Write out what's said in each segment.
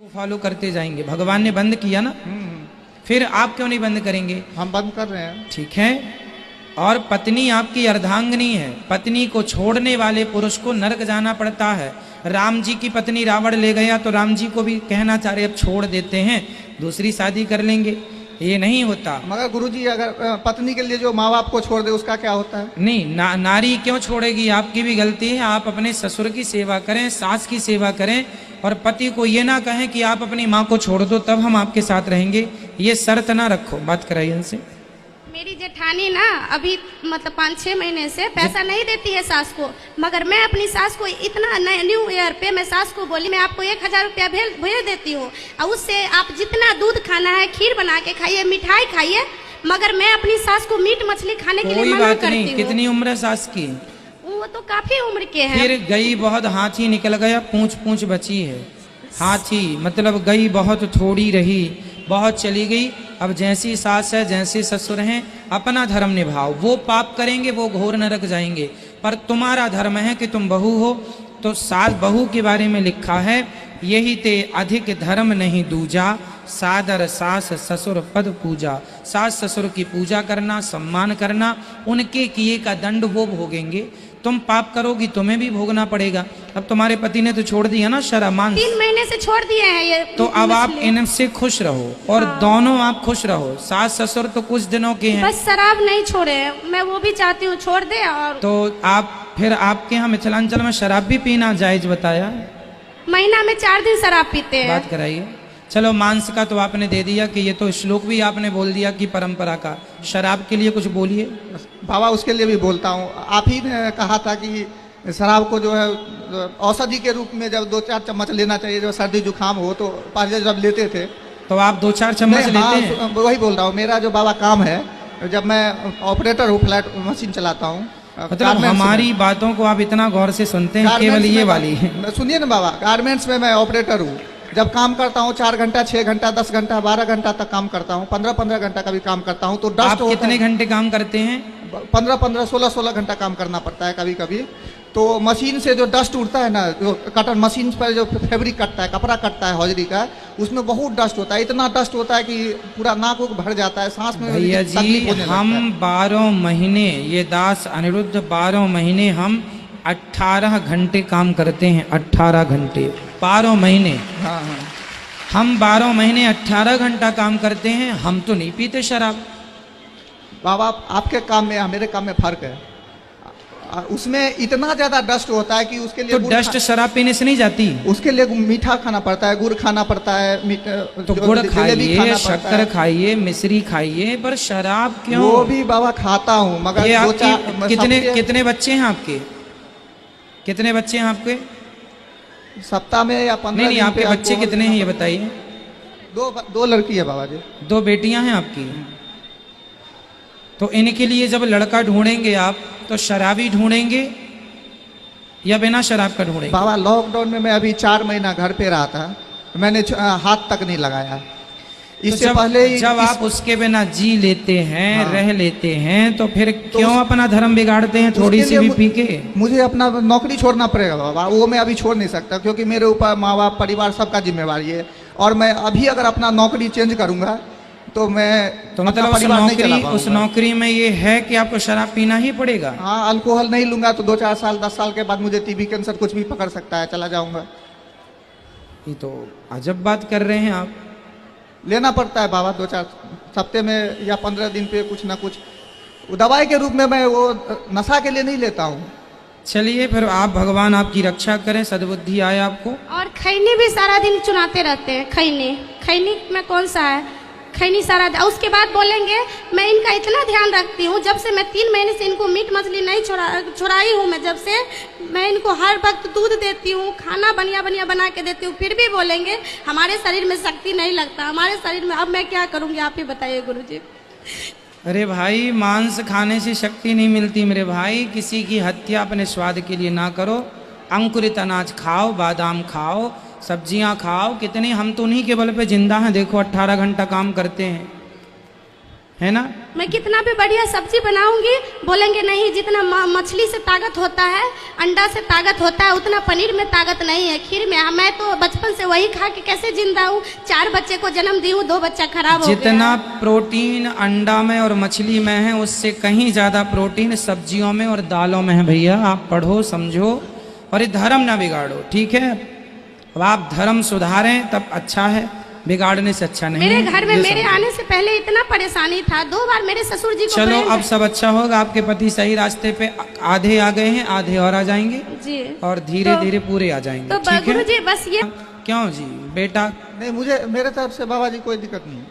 Follow करते जाएंगे। भगवान ने बंद किया ना, फिर आप क्यों नहीं बंद करेंगे? हम बंद कर रहे हैं। ठीक है। और पत्नी आपकी अर्धांगिनी है, पत्नी को छोड़ने वाले पुरुष को नरक जाना पड़ता है। राम जी की पत्नी रावण ले गया तो राम जी को भी कहना चाह रहे अब छोड़ देते हैं, दूसरी शादी कर लेंगे, ये नहीं होता। मगर गुरुजी अगर पत्नी के लिए जो माँ बाप को छोड़ दे उसका क्या होता है? नहीं, नारी क्यों छोड़ेगी? आपकी भी गलती है। आप अपने ससुर की सेवा करें, सास की सेवा करें, और पति को ये ना कहें कि आप अपनी माँ को छोड़ दो तब हम आपके साथ रहेंगे, ये शर्त ना रखो। बात कराइए इनसे। मेरी जेठानी ना अभी मतलब 5-6 महीने से पैसा नहीं देती है सास को, मगर मैं अपनी सास को इतना न्यू ईयर पे मैं सास को बोली मैं आपको 1000 रुपया भेज देती हूँ, और उससे आप जितना दूध खाना है खीर बना के खाइए, मिठाई खाइए, मगर मैं अपनी सास को मीट मछली खाने के लिए मना करती हूँ। कितनी उम्र है सास की? वो तो काफी उम्र के हैं। फिर गई बहुत, हाथी निकल गया, पूंछ बची है। हाथी मतलब गई बहुत, थोड़ी रही, बहुत चली गई। अब जैसी सास है जैसे ससुर हैं, अपना धर्म निभाओ। वो पाप करेंगे, वो घोर नरक जाएंगे, पर तुम्हारा धर्म है कि तुम बहू हो। तो सास बहू के बारे में लिखा है, यही ते अधिक धर्म नहीं दूजा, सादर सास ससुर पद पूजा। सास ससुर की पूजा करना, सम्मान करना, उनके किए का दंड वो भोगेंगे। तुम पाप करोगी तुम्हें भी भोगना पड़ेगा। अब तुम्हारे पति ने तो छोड़ दिया ना शराब मांस, 3 महीने से छोड़ दिए हैं ये, तो अब आप इनसे खुश रहो और हाँ। दोनों आप खुश रहो। सास ससुर तो कुछ दिनों के हैं, बस शराब नहीं छोड़े, मैं वो भी चाहती हूँ छोड़ दे। और तो आप फिर आपके यहाँ मिथिलांचल में शराब भी पीना जायज बताया? महीना में 4 दिन शराब पीते हैं। बात कराइए। चलो मांस का तो आपने दे दिया कि ये तो श्लोक भी आपने बोल दिया कि परंपरा का। शराब के लिए कुछ बोलिए। बाबा उसके लिए भी बोलता हूँ। आप ही ने कहा था कि शराब को जो है औषधि के रूप में जब 2-4 चम्मच लेना चाहिए, जब सर्दी जुकाम हो तो पहले जब लेते थे। तो आप 2-4 चम्मच लेते हैं? वही बोल रहा हूँ। मेरा जो बाबा काम है, जब मैं ऑपरेटर हूँ, फ्लैट मशीन चलाता हूँ, मतलब हमारी बातों को आप इतना गौर से सुनते हैं, केवल ये वाली। सुनिए ना बाबा, गारमेंट्स में मैं ऑपरेटर हूँ। जब काम करता हूँ 4 घंटा, 6 घंटा, 10 घंटा, 12 घंटा तक काम करता हूँ, 15-15 घंटा का भी काम करता हूँ। तो डस्ट आप कितने घंटे काम करते हैं? 15-15, 16-16 घंटा काम करना पड़ता है कभी कभी। तो मशीन से जो डस्ट उड़ता है ना, जो कटर मशीन पर जो फैब्रिक कटता है, कपड़ा कटता है हौजरी का, उसमें बहुत डस्ट होता है। इतना डस्ट होता है कि पूरा नाक भर जाता है, सांस में भैया जी हम 12 महीने, ये दास अनिरुद्ध 12 महीने हम 18 घंटे काम करते हैं। 18 घंटे 12 महीने। हाँ हाँ, हम 12 महीने 18 घंटा काम करते हैं। हम तो नहीं पीते शराब। बाबा आपके काम में मेरे काम में फर्क है। उसमें इतना ज्यादा डस्ट होता है कि उसके लिए तो डस्ट शराब पीने से नहीं जाती? उसके लिए मीठा खाना पड़ता है, गुड़ खाना पड़ता है, तो गुड़ खाइए, शक्कर खाइए, मिश्री खाइए, पर शराब क्यों? वो भी बाबा खाता हूँ, मगर ये कितने बच्चे हैं आपके? कितने बच्चे हैं आपके? सप्ताह में या 15 नहीं, आपके बच्चे कितने हैं ये बताइए? 2 लड़की है बाबा जी। 2 बेटियां हैं आपकी। तो इनके लिए जब लड़का ढूंढेंगे आप, तो शराबी ढूंढेंगे या बिना शराब का ढूंढेंगे? बाबा लॉकडाउन में मैं अभी 4 महीना घर पे रहा था, मैंने हाथ तक नहीं लगाया। इससे पहले जब आप उसके बिना जी लेते हैं, हाँ, रह लेते हैं, तो फिर क्यों अपना धर्म बिगाड़ते हैं थोड़ी सी भी पी के? मुझे अपना नौकरी छोड़ना पड़ेगा बाबा, वो मैं अभी छोड़ नहीं सकता, क्योंकि मेरे ऊपर माँ बाप, परिवार सबका जिम्मेवारी है। और मैं अभी अगर अपना नौकरी चेंज करूंगा तो मैं तो मतलब उस नौकरी में ये है कि आपको शराब पीना ही पड़ेगा? हाँ, अल्कोहल नहीं लूंगा तो 2-4 साल 10 साल के बाद मुझे टीबी, कैंसर कुछ भी पकड़ सकता है, चला जाऊंगा। ये तो अजब बात कर रहे हैं आप। लेना पड़ता है बाबा 2-4 हफ्ते में या 15 दिन पे कुछ ना कुछ दवाई के रूप में। मैं वो नशा के लिए नहीं लेता हूँ। चलिए फिर आप, भगवान आपकी रक्षा करें, सद्बुद्धि आए आपको। और खैनी भी सारा दिन चुनाते रहते हैं। खैनी में कौन सा है? खैनी सारा। उसके बाद बोलेंगे मैं इनका इतना ध्यान रखती हूँ, जब से मैं 3 महीने से इनको मीट मछली नहीं छुड़ाई हूँ, मैं जब से मैं इनको हर वक्त दूध देती हूँ, खाना बढ़िया बना के देती हूँ, फिर भी बोलेंगे हमारे शरीर में शक्ति नहीं लगता, हमारे शरीर में। अब मैं क्या करूँगी आप ही बताइए गुरुजी। अरे भाई, मांस खाने से शक्ति नहीं मिलती मेरे भाई। किसी की हत्या अपने स्वाद के लिए ना करो। अंकुरित अनाज खाओ, बादाम खाओ, सब्जियां खाओ। कितने हम तो उन्हीं के बल पे जिंदा हैं। देखो 18 घंटा काम करते हैं। है ना। मैं कितना भी बढ़िया सब्जी बनाऊंगी, बोलेंगे नहीं जितना मछली से ताकत होता है, अंडा से ताकत होता है, उतना पनीर में ताकत नहीं है, खीर में। मैं तो बचपन से वही खा के कैसे जिंदा हूँ। 4 बच्चे को जन्म दी हूँ, 2 बच्चा खराब हो गया। जितना प्रोटीन अंडा में और मछली में है, उससे कहीं ज्यादा प्रोटीन सब्जियों में और दालों में है भैया। आप पढ़ो, समझो और ये धर्म ना बिगाड़ो, ठीक है। अब आप धर्म सुधारें तब अच्छा है, बिगाड़ने से अच्छा नहीं मेरे है। घर में ये मेरे समझो। आने से पहले इतना परेशानी था, 2 बार मेरे ससुर जी को चलो बहन- अब सब अच्छा होगा। आपके पति सही रास्ते पे आधे आ गए हैं, आधे और आ जाएंगे जी। और धीरे तो- धीरे पूरे आ जाएंगे, तो ठीक गुरु है। जी बस ये क्यों जी बेटा, नहीं, मुझे मेरे तरफ से बाबा जी कोई दिक्कत नहीं है।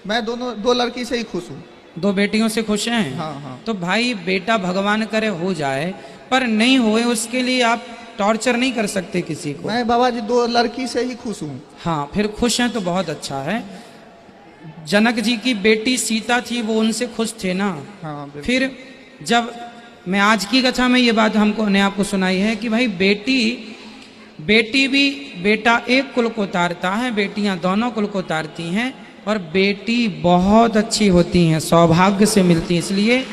मैं 2 लड़की से ही खुश हूँ। 2 बेटियों से खुश हैं। हाँ हाँ। तो भाई बेटा भगवान करे हो जाए, पर नहीं होए उसके लिए आप टॉर्चर नहीं कर सकते किसी को। मैं बाबा जी 2 लड़की से ही खुश हूँ। हाँ, फिर खुश हैं तो बहुत अच्छा है। जनक जी की बेटी सीता थी, वो उनसे खुश थे ना। हाँ बिल्कुल। फिर जब मैं आज की कथा में ये बात ने आपको सुनाई है कि भाई बेटी भी, बेटा एक कुल को तारता है, बेटियां दोनों कुल को तारती हैं, और बेटी बहुत अच्छी होती हैं, सौभाग्य से मिलती है। इसलिए